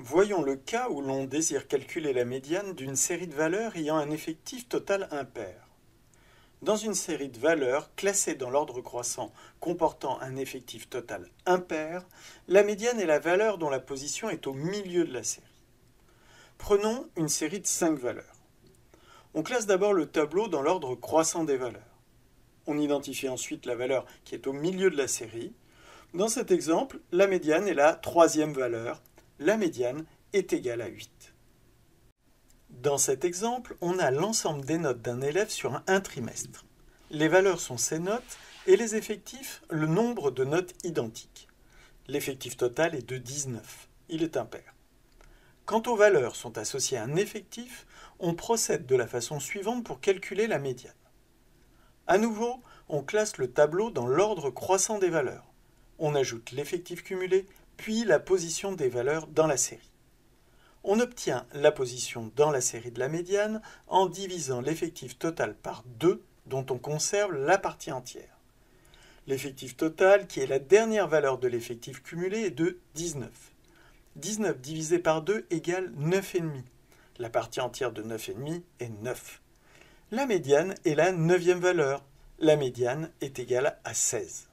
Voyons le cas où l'on désire calculer la médiane d'une série de valeurs ayant un effectif total impair. Dans une série de valeurs classées dans l'ordre croissant comportant un effectif total impair, la médiane est la valeur dont la position est au milieu de la série. Prenons une série de 5 valeurs. On classe d'abord le tableau dans l'ordre croissant des valeurs. On identifie ensuite la valeur qui est au milieu de la série. Dans cet exemple, la médiane est la troisième valeur. La médiane est égale à 8. Dans cet exemple, on a l'ensemble des notes d'un élève sur un trimestre. Les valeurs sont ses notes et les effectifs, le nombre de notes identiques. L'effectif total est de 19. Il est impair. Quant aux valeurs sont associées à un effectif, on procède de la façon suivante pour calculer la médiane. À nouveau, on classe le tableau dans l'ordre croissant des valeurs. On ajoute l'effectif cumulé, puis la position des valeurs dans la série. On obtient la position dans la série de la médiane en divisant l'effectif total par 2, dont on conserve la partie entière. L'effectif total, qui est la dernière valeur de l'effectif cumulé, est de 19. 19 divisé par 2 égale 9,5. La partie entière de 9,5 est 9. La médiane est la neuvième valeur. La médiane est égale à 16.